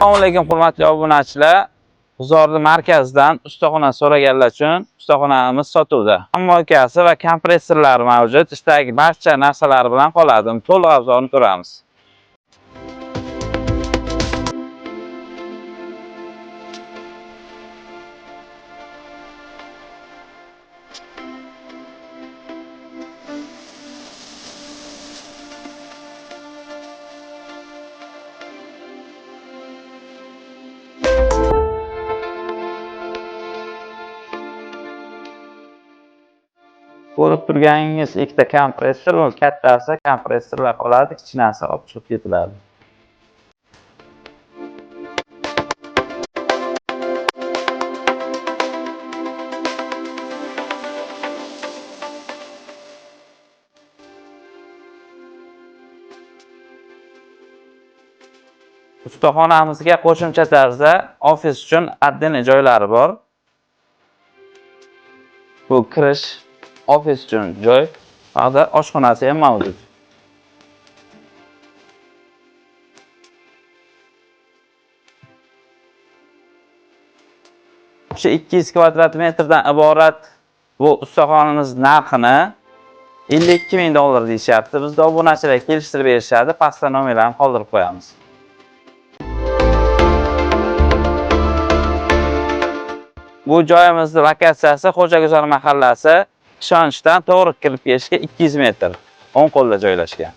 Assalomu alaykum hurmatli obunachilar. G'uzorli markazdan ustaxona so'raganlar uchun ustaxonamiz sotuvda. Hammokasi va kompressorlar mavjud. Ishdagi barcha narsalar bilan qoladi. To'liq obzorini ko'ramiz. Ko'rib turganingiz ikkita kompressor, kattasi kompressorlar qoladi, kichkinasi olib chiqib ketiladi. Ustaxonamizga qo'shimcha tarzda ofis uchun отдельный joylari bor. Bu kirish ofis uchun joy, haqida oshxonasi ham mavjud. Shu 200 kvadrat metrdan iborat bu ustaxonamiz narxini 52 ming dollar deyishyapti. Bizda obunachilar kelishtirib berishadi. Pastda nomerlarni qoldirib qo'yamiz. Bu joyimizning lokatsiyasi Xo'jaguzar mahallasi, Ishonchdan to'g'ri kirib kelishga 200 metr o'ng qo'lda joylashgan.